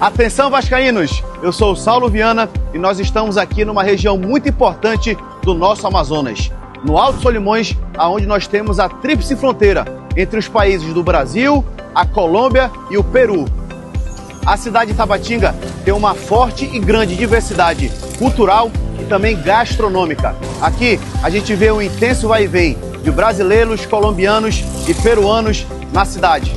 Atenção vascaínos, eu sou o Saulo Viana e nós estamos aqui numa região muito importante do nosso Amazonas, no Alto Solimões, onde nós temos a tríplice fronteira entre os países do Brasil, a Colômbia e o Peru. A cidade de Tabatinga tem uma forte e grande diversidade cultural e também gastronômica. Aqui a gente vê um intenso vai e vem de brasileiros, colombianos e peruanos na cidade.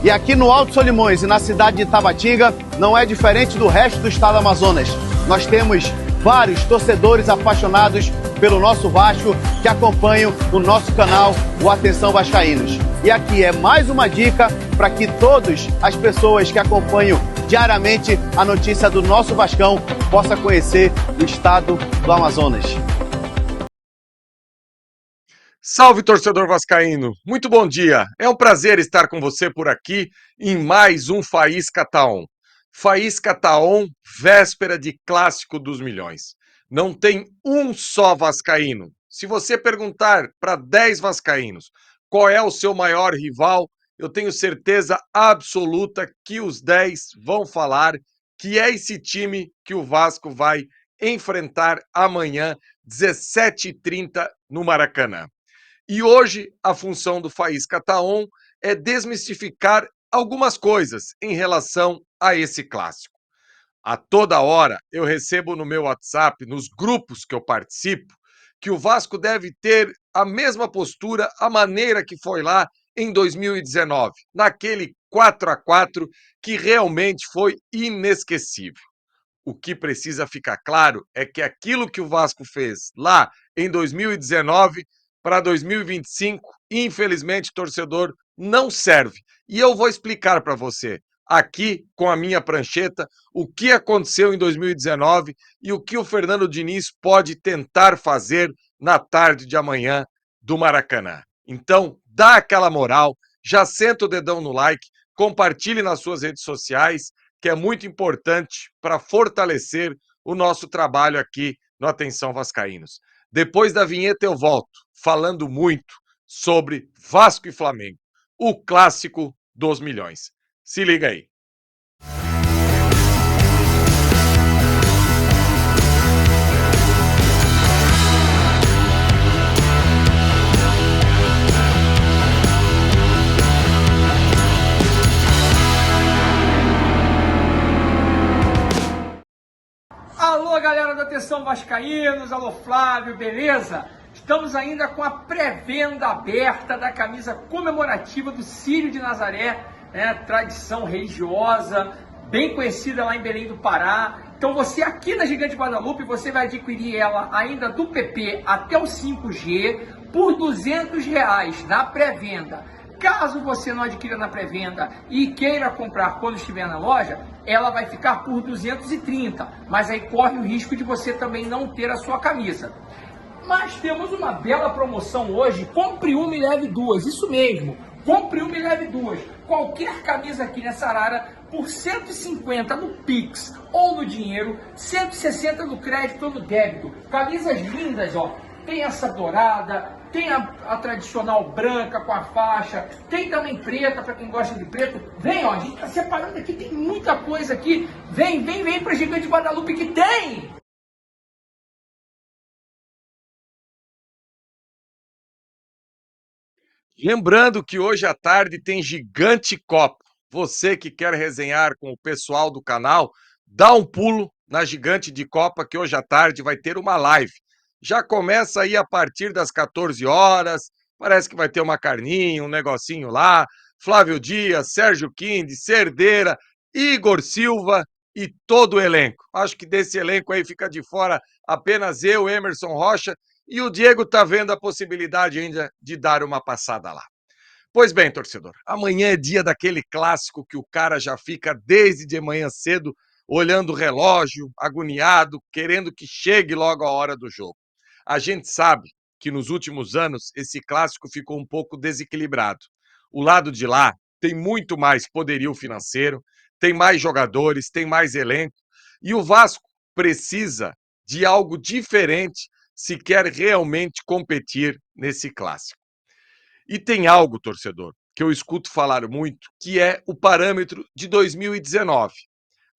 E aqui no Alto Solimões e na cidade de Tabatinga não é diferente do resto do estado do Amazonas. Nós temos vários torcedores apaixonados pelo nosso Vasco que acompanham o nosso canal, o Atenção Vascaínos. E aqui é mais uma dica para que todas as pessoas que acompanham diariamente a notícia do nosso Vascão possam conhecer o estado do Amazonas. Salve, torcedor vascaíno! Muito bom dia! É um prazer estar com você por aqui em mais um Faísca Taon. Faísca Taon, véspera de Clássico dos Milhões. Não tem um só vascaíno. Se você perguntar para 10 vascaínos qual é o seu maior rival, eu tenho certeza absoluta que os 10 vão falar que é esse time que o Vasco vai enfrentar amanhã, 17h30, no Maracanã. E hoje a função do Faísca Taon é desmistificar algumas coisas em relação a esse clássico. A toda hora eu recebo no meu WhatsApp, nos grupos que eu participo, que o Vasco deve ter a mesma postura, a maneira que foi lá em 2019, naquele 4-4 que realmente foi inesquecível. O que precisa ficar claro é que aquilo que o Vasco fez lá em 2019 para 2025, infelizmente, torcedor, não serve. E eu vou explicar para você, aqui com a minha prancheta, o que aconteceu em 2019 e o que o Fernando Diniz pode tentar fazer na tarde de amanhã do Maracanã. Então, dá aquela moral, já senta o dedão no like, compartilhe nas suas redes sociais, que é muito importante para fortalecer o nosso trabalho aqui no Atenção Vascaínos. Depois da vinheta eu volto, falando muito sobre Vasco e Flamengo, o clássico dos milhões. Se liga aí. Alô, galera do Atenção Vascaínos, alô Flávio, beleza? Estamos ainda com a pré-venda aberta da camisa comemorativa do Círio de Nazaré, né? Tradição religiosa, bem conhecida lá em Belém do Pará. Então você aqui na Gigante Guadalupe, você vai adquirir ela ainda do PP até o 5G por R$200 na pré-venda. Caso você não adquira na pré-venda e queira comprar quando estiver na loja, ela vai ficar por 230, mas aí corre o risco de você também não ter a sua camisa. Mas temos uma bela promoção hoje, compre uma e leve duas, isso mesmo, compre uma e leve duas. Qualquer camisa aqui nessa arara por 150 no Pix ou no dinheiro, 160 no crédito ou no débito. Camisas lindas, ó. Tem essa dourada, tem a tradicional branca com a faixa, tem também preta para quem gosta de preto. Vem, ó, a gente tá separando aqui, tem muita coisa aqui. Vem pra Gigante Guadalupe que tem! Lembrando que hoje à tarde tem Gigante Copa. Você que quer resenhar com o pessoal do canal, dá um pulo na Gigante de Copa que hoje à tarde vai ter uma live. Já começa aí a partir das 14 horas, parece que vai ter uma carninha, um negocinho lá. Flávio Dias, Sérgio Quinde, Cerdeira, Igor Silva e todo o elenco. Acho que desse elenco aí fica de fora apenas eu, Emerson Rocha, e o Diego tá vendo a possibilidade ainda de dar uma passada lá. Pois bem, torcedor, amanhã é dia daquele clássico que o cara já fica desde de manhã cedo olhando o relógio, agoniado, querendo que chegue logo a hora do jogo. A gente sabe que nos últimos anos esse clássico ficou um pouco desequilibrado. O lado de lá tem muito mais poderio financeiro, tem mais jogadores, tem mais elenco, e o Vasco precisa de algo diferente se quer realmente competir nesse clássico. E tem algo, torcedor, que eu escuto falar muito, que é o parâmetro de 2019.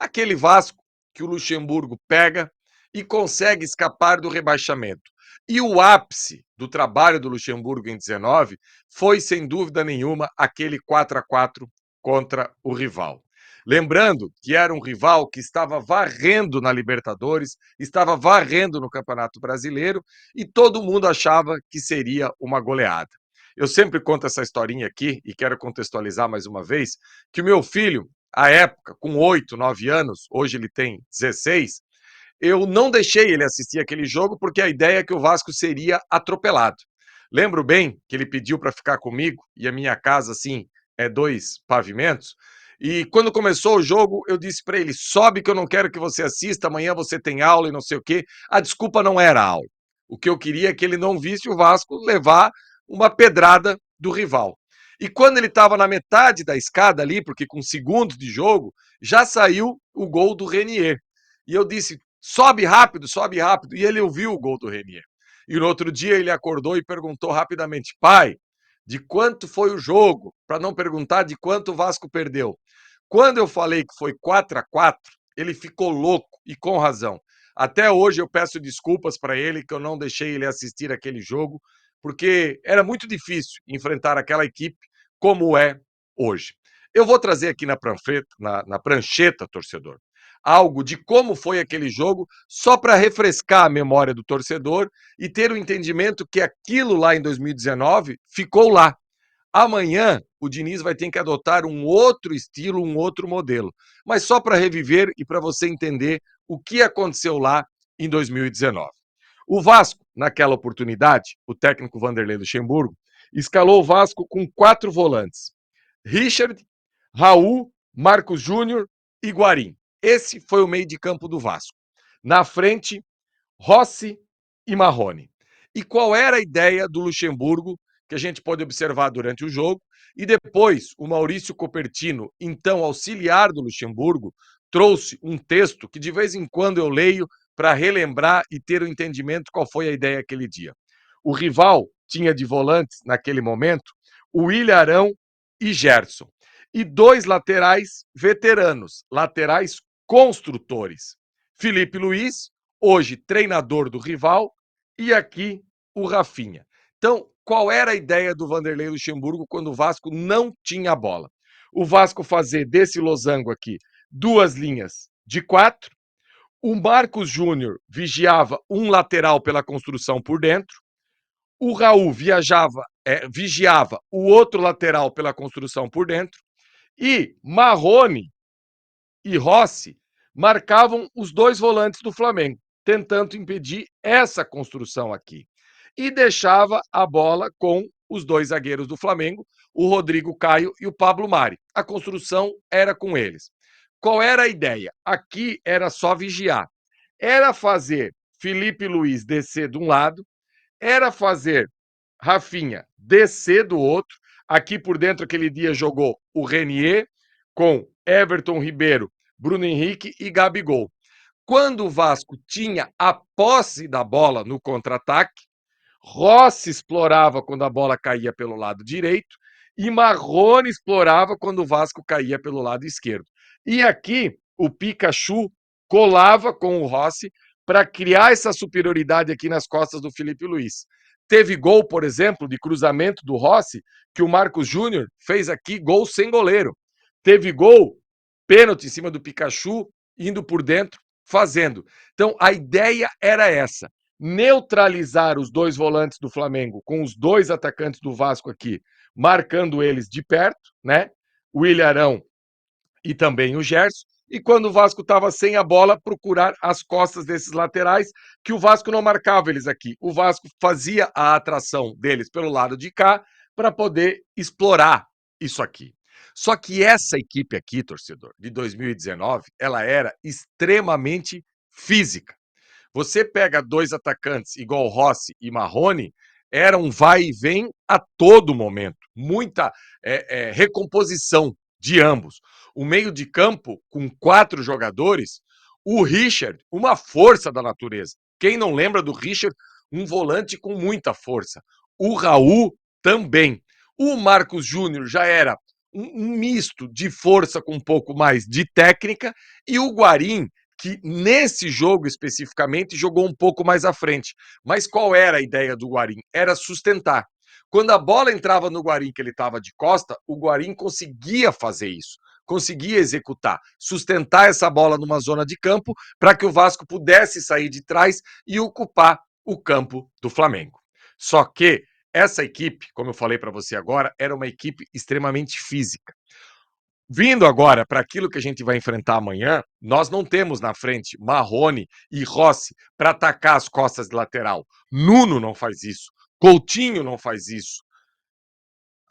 Aquele Vasco que o Luxemburgo pega e consegue escapar do rebaixamento. E o ápice do trabalho do Luxemburgo em 19 foi, sem dúvida nenhuma, aquele 4-4 contra o rival. Lembrando que era um rival que estava varrendo na Libertadores, estava varrendo no Campeonato Brasileiro e todo mundo achava que seria uma goleada. Eu sempre conto essa historinha aqui e quero contextualizar mais uma vez que o meu filho, à época, com 8, 9 anos, hoje ele tem 16, eu não deixei ele assistir aquele jogo porque a ideia é que o Vasco seria atropelado. Lembro bem que ele pediu para ficar comigo e a minha casa, assim, é 2 pavimentos. E quando começou o jogo, eu disse para ele: sobe que eu não quero que você assista, amanhã você tem aula e não sei o quê. A desculpa não era a aula. O que eu queria é que ele não visse o Vasco levar uma pedrada do rival. E quando ele estava na metade da escada ali, porque com segundos de jogo, já saiu o gol do Renier. E eu disse: sobe rápido, sobe rápido. E ele ouviu o gol do Renier. E no outro dia ele acordou e perguntou rapidamente: pai, de quanto foi o jogo? Para não perguntar de quanto o Vasco perdeu. Quando eu falei que foi 4-4, ele ficou louco e com razão. Até hoje eu peço desculpas para ele que eu não deixei ele assistir aquele jogo, porque era muito difícil enfrentar aquela equipe como é hoje. Eu vou trazer aqui na prancheta, torcedor, algo de como foi aquele jogo, só para refrescar a memória do torcedor e ter o entendimento que aquilo lá em 2019 ficou lá. Amanhã o Diniz vai ter que adotar um outro estilo, um outro modelo. Mas só para reviver e para você entender o que aconteceu lá em 2019. O Vasco, naquela oportunidade, o técnico Vanderlei Luxemburgo, escalou o Vasco com 4 volantes: Richard, Raul, Marcos Júnior e Guarim. Esse foi o meio de campo do Vasco. Na frente, Rossi e Marrone. E qual era a ideia do Luxemburgo, que a gente pode observar durante o jogo? E depois, o Maurício Copertino, então auxiliar do Luxemburgo, trouxe um texto que de vez em quando eu leio para relembrar e ter o entendimento qual foi a ideia aquele dia. O rival tinha de volantes, naquele momento, o William Arão e Gerson. E 2 laterais veteranos, laterais construtores. Felipe Luiz, hoje treinador do rival, e aqui o Rafinha. Então, qual era a ideia do Vanderlei Luxemburgo quando o Vasco não tinha a bola? O Vasco fazer desse losango aqui 2 linhas de 4. O Marcos Júnior vigiava um lateral pela construção por dentro. O Raul vigiava o outro lateral pela construção por dentro. E Marrone e Rossi marcavam os 2 volantes do Flamengo, tentando impedir essa construção aqui. E deixava a bola com os 2 zagueiros do Flamengo, o Rodrigo Caio e o Pablo Mari. A construção era com eles. Qual era a ideia? Aqui era só vigiar. Era fazer Felipe Luiz descer de um lado, era fazer Rafinha descer do outro. Aqui por dentro, aquele dia, jogou o Renier com Everton Ribeiro, Bruno Henrique e Gabigol. Quando o Vasco tinha a posse da bola no contra-ataque, Rossi explorava quando a bola caía pelo lado direito e Marrone explorava quando o Vasco caía pelo lado esquerdo. E aqui o Pikachu colava com o Rossi para criar essa superioridade aqui nas costas do Felipe Luiz. Teve gol, por exemplo, de cruzamento do Rossi, que o Marcos Júnior fez aqui gol sem goleiro. Teve gol, pênalti em cima do Pikachu, indo por dentro, fazendo. Então, a ideia era essa: neutralizar os 2 volantes do Flamengo com os 2 atacantes do Vasco aqui, marcando eles de perto, né? O Ilharão e também o Gerson. E quando o Vasco estava sem a bola, procurar as costas desses laterais, que o Vasco não marcava eles aqui. O Vasco fazia a atração deles pelo lado de cá para poder explorar isso aqui. Só que essa equipe aqui, torcedor, de 2019, ela era extremamente física. Você pega 2 atacantes igual Rossi e Marrone, era um vai e vem a todo momento. Muita recomposição de ambos. O meio de campo, com 4 jogadores, o Richard, uma força da natureza. Quem não lembra do Richard, um volante com muita força. O Raul também. O Marcos Júnior já era um misto de força com um pouco mais de técnica, e o Guarim, que nesse jogo especificamente jogou um pouco mais à frente. Mas qual era a ideia do Guarim? Era sustentar. Quando a bola entrava no Guarim, que ele estava de costa, o Guarim conseguia fazer isso, conseguia executar, sustentar essa bola numa zona de campo para que o Vasco pudesse sair de trás e ocupar o campo do Flamengo. Só que essa equipe, como eu falei para você agora, era uma equipe extremamente física. Vindo agora para aquilo que a gente vai enfrentar amanhã, nós não temos na frente Marrone e Rossi para atacar as costas de lateral. Nuno não faz isso. Coutinho não faz isso.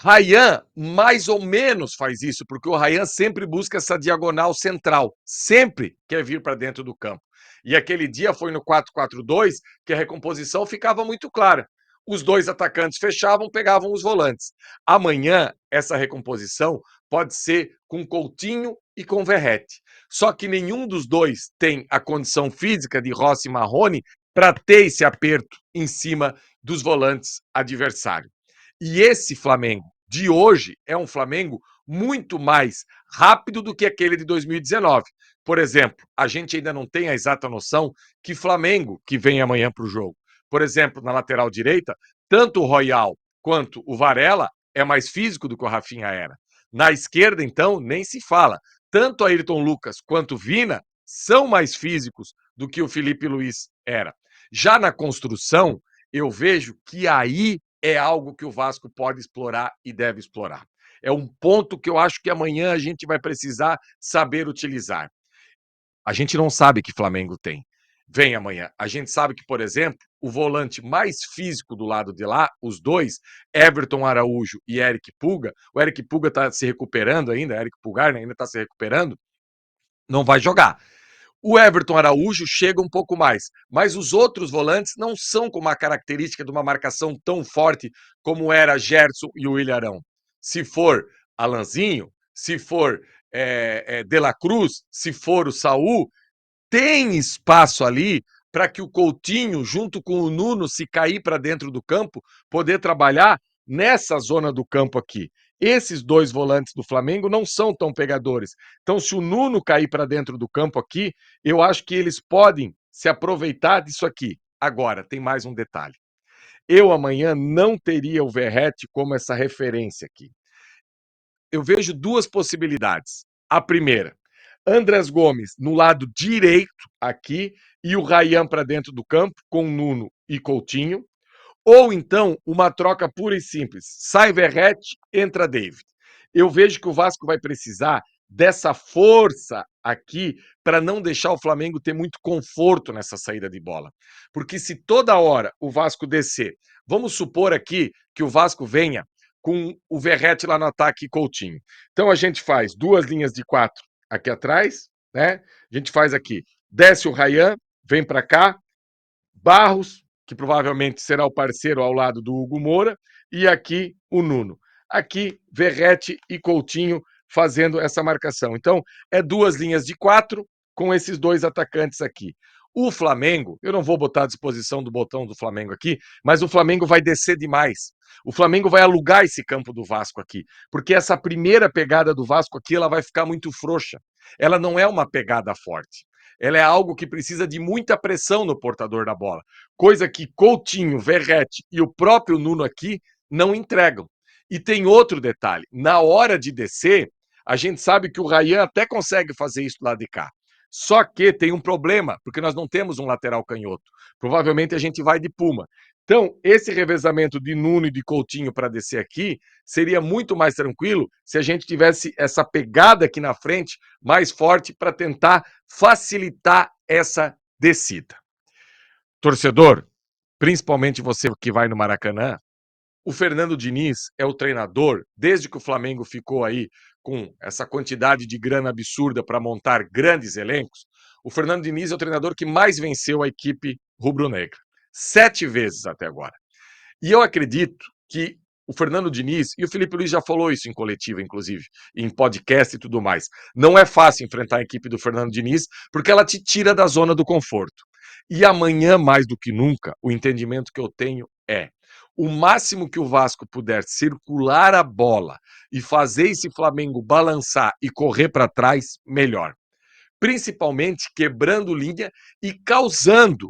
Ryan mais ou menos faz isso, porque o Ryan sempre busca essa diagonal central, sempre quer vir para dentro do campo. E aquele dia foi no 4-4-2 que a recomposição ficava muito clara. Os dois atacantes fechavam, pegavam os volantes. Amanhã, essa recomposição pode ser com Coutinho e com Verratti. Só que nenhum dos dois tem a condição física de Rossi e Marrone para ter esse aperto em cima dos volantes adversários. E esse Flamengo de hoje é um Flamengo muito mais rápido do que aquele de 2019. Por exemplo, a gente ainda não tem a exata noção que Flamengo que vem amanhã para o jogo. Por exemplo, na lateral direita, tanto o Royal quanto o Varela é mais físico do que o Rafinha era. Na esquerda, então, nem se fala. Tanto Ayrton Lucas quanto o Vina são mais físicos do que o Felipe Luiz era. Já na construção, eu vejo que aí é algo que o Vasco pode explorar e deve explorar. É um ponto que eu acho que amanhã a gente vai precisar saber utilizar. A gente não sabe que Flamengo tem. Vem amanhã. A gente sabe que, por exemplo, o volante mais físico do lado de lá, os dois, Everton Araújo e Eric Puga, o Eric Puga está se recuperando ainda, Eric Pulgar, né, ainda está se recuperando, não vai jogar. O Everton Araújo chega um pouco mais, mas os outros volantes não são com uma característica de uma marcação tão forte como era Gerson e o Ilharão. Se for Alanzinho, se for De La Cruz, se for o Saul, tem espaço ali para que o Coutinho, junto com o Nuno, se cair para dentro do campo, poder trabalhar nessa zona do campo aqui. Esses dois volantes do Flamengo não são tão pegadores. Então, se o Nuno cair para dentro do campo aqui, eu acho que eles podem se aproveitar disso aqui. Agora, tem mais um detalhe. Eu amanhã não teria o Verratti como essa referência aqui. Eu vejo duas possibilidades. A primeira, Andrés Gomes no lado direito aqui e o Ryan para dentro do campo com Nuno e Coutinho. Ou então uma troca pura e simples. Sai Verratti, entra David. Eu vejo que o Vasco vai precisar dessa força aqui para não deixar o Flamengo ter muito conforto nessa saída de bola. Porque se toda hora o Vasco descer, vamos supor aqui que o Vasco venha com o Verratti lá no ataque e Coutinho. Então a gente faz duas linhas de 4 aqui atrás, né? A gente faz aqui, desce o Ryan, vem para cá, Barros, que provavelmente será o parceiro ao lado do Hugo Moura, e aqui o Nuno. Aqui, Verratti e Coutinho fazendo essa marcação. Então, é duas linhas de 4 com esses dois atacantes aqui. O Flamengo, eu não vou botar à disposição do botão do Flamengo aqui, mas o Flamengo vai descer demais. O Flamengo vai alugar esse campo do Vasco aqui, porque essa primeira pegada do Vasco aqui, ela vai ficar muito frouxa. Ela não é uma pegada forte. Ela é algo que precisa de muita pressão no portador da bola, coisa que Coutinho, Verratti e o próprio Nuno aqui não entregam. E tem outro detalhe, na hora de descer, a gente sabe que o Ryan até consegue fazer isso lá de cá. Só que tem um problema, porque nós não temos um lateral canhoto. Provavelmente a gente vai de Puma. Então, esse revezamento de Nuno e de Coutinho para descer aqui seria muito mais tranquilo se a gente tivesse essa pegada aqui na frente mais forte para tentar facilitar essa descida. Torcedor, principalmente você que vai no Maracanã, o Fernando Diniz é o treinador, desde que o Flamengo ficou aí com essa quantidade de grana absurda para montar grandes elencos, o Fernando Diniz é o treinador que mais venceu a equipe rubro-negra. 7 vezes até agora. E eu acredito que o Fernando Diniz, e o Felipe Luiz já falou isso em coletiva, inclusive, em podcast e tudo mais, não é fácil enfrentar a equipe do Fernando Diniz, porque ela te tira da zona do conforto. E amanhã, mais do que nunca, o entendimento que eu tenho é: O máximo que o Vasco puder circular a bola e fazer esse Flamengo balançar e correr para trás, melhor. Principalmente quebrando linha e causando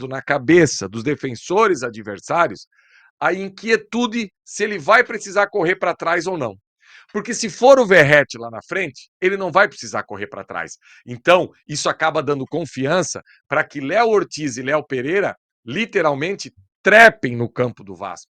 na cabeça dos defensores adversários a inquietude se ele vai precisar correr para trás ou não. Porque se for o Verratti lá na frente, ele não vai precisar correr para trás. Então, isso acaba dando confiança para que Léo Ortiz e Léo Pereira literalmente trepem no campo do Vasco.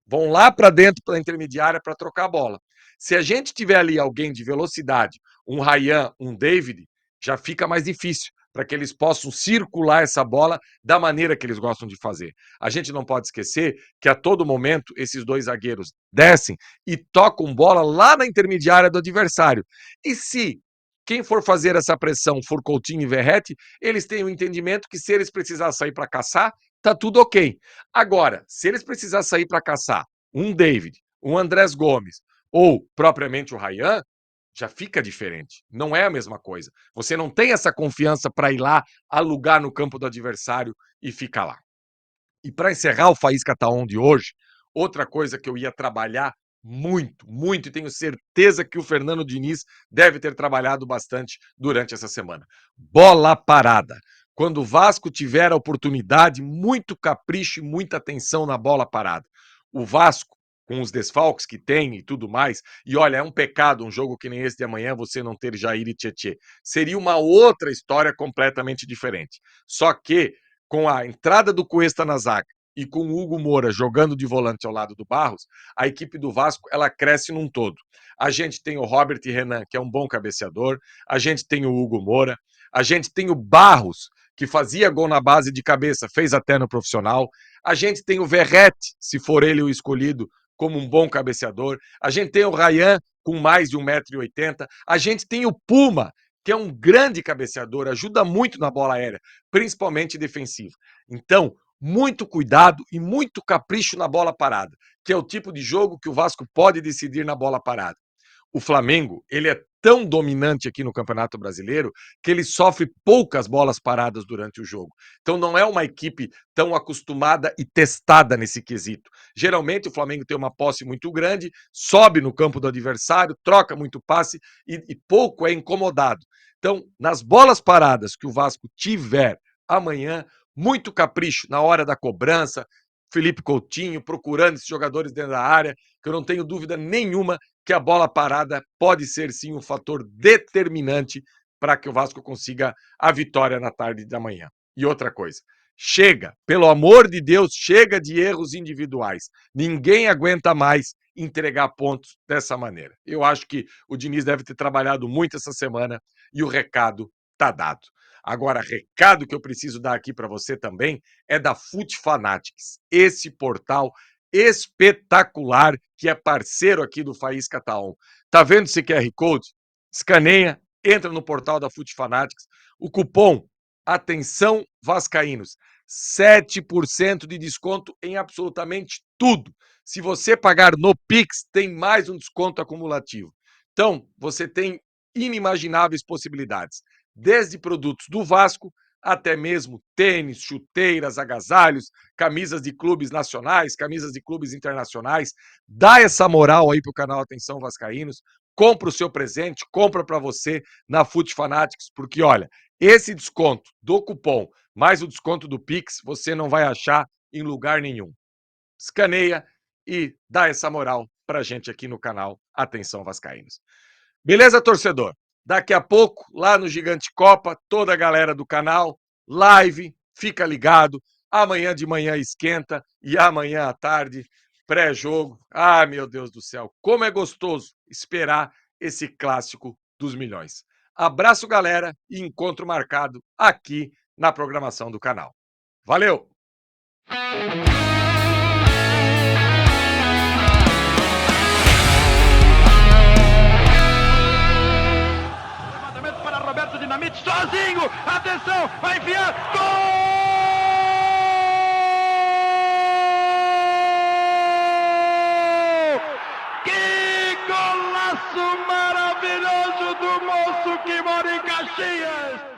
Vão lá para dentro da intermediária para trocar a bola. Se a gente tiver ali alguém de velocidade, um Ryan, um David, já fica mais difícil para que eles possam circular essa bola da maneira que eles gostam de fazer. A gente não pode esquecer que a todo momento esses dois zagueiros descem e tocam bola lá na intermediária do adversário. E se quem for fazer essa pressão for Coutinho e Verratti, eles têm o entendimento que se eles precisarem sair para caçar, tá tudo ok. Agora, se eles precisarem sair para caçar um David, um Andrés Gomes ou propriamente o Ryan, já fica diferente. Não é a mesma coisa. Você não tem essa confiança para ir lá, alugar no campo do adversário e ficar lá. E para encerrar o Faísca Tá On de hoje, outra coisa que eu ia trabalhar muito, muito, e tenho certeza que o Fernando Diniz deve ter trabalhado bastante durante essa semana. Bola parada. Quando o Vasco tiver a oportunidade, muito capricho e muita atenção na bola parada. O Vasco, com os desfalques que tem e tudo mais, e olha, é um pecado um jogo que nem esse de amanhã você não ter Jair e Tietê. Seria uma outra história completamente diferente. Só que, com a entrada do Cuesta na zaga e com o Hugo Moura jogando de volante ao lado do Barros, a equipe do Vasco ela cresce num todo. A gente tem o Robert Renan, que é um bom cabeceador, a gente tem o Hugo Moura, a gente tem o Barros, que fazia gol na base de cabeça, fez até no profissional, a gente tem o Verratti, se for ele o escolhido, como um bom cabeceador, a gente tem o Ryan, com mais de 1,80 m, a gente tem o Puma, que é um grande cabeceador, ajuda muito na bola aérea, principalmente defensivo. Então, muito cuidado e muito capricho na bola parada, que é o tipo de jogo que o Vasco pode decidir na bola parada. O Flamengo, ele é tão dominante aqui no Campeonato Brasileiro que ele sofre poucas bolas paradas durante o jogo. Então não é uma equipe tão acostumada e testada nesse quesito. Geralmente o Flamengo tem uma posse muito grande, sobe no campo do adversário, troca muito passe e pouco é incomodado. Então, nas bolas paradas que o Vasco tiver amanhã, muito capricho na hora da cobrança, Felipe Coutinho procurando esses jogadores dentro da área, que eu não tenho dúvida nenhuma que a bola parada pode ser sim um fator determinante para que o Vasco consiga a vitória na tarde da manhã. E outra coisa, chega, pelo amor de Deus, chega de erros individuais. Ninguém aguenta mais entregar pontos dessa maneira. Eu acho que o Diniz deve ter trabalhado muito essa semana e o recado está dado. Agora, recado que eu preciso dar aqui para você também é da Fut Fanatics, esse portal espetacular que é parceiro aqui do Faísca Tá On. Tá vendo esse QR Code? Escaneia, entra no portal da Fut Fanatics, o cupom Atenção Vascaínos, 7% de desconto em absolutamente tudo. Se você pagar no Pix, tem mais um desconto acumulativo. Então, você tem inimagináveis possibilidades, desde produtos do Vasco até mesmo tênis, chuteiras, agasalhos, camisas de clubes nacionais, camisas de clubes internacionais. Dá essa moral aí pro canal Atenção Vascaínos, compra o seu presente, compra para você na Fut Fanatics, porque olha, esse desconto do cupom mais o desconto do Pix, você não vai achar em lugar nenhum. Escaneia e dá essa moral pra gente aqui no canal Atenção Vascaínos. Beleza, torcedor? Daqui a pouco, lá no Gigante Copa, toda a galera do canal, live, fica ligado. Amanhã de manhã esquenta e amanhã à tarde, pré-jogo. Ah, meu Deus do céu, como é gostoso esperar esse clássico dos milhões. Abraço, galera, e encontro marcado aqui na programação do canal. Valeu! Dinamite sozinho, atenção, vai enfiar, gol! Que golaço maravilhoso do moço que mora em Caxias!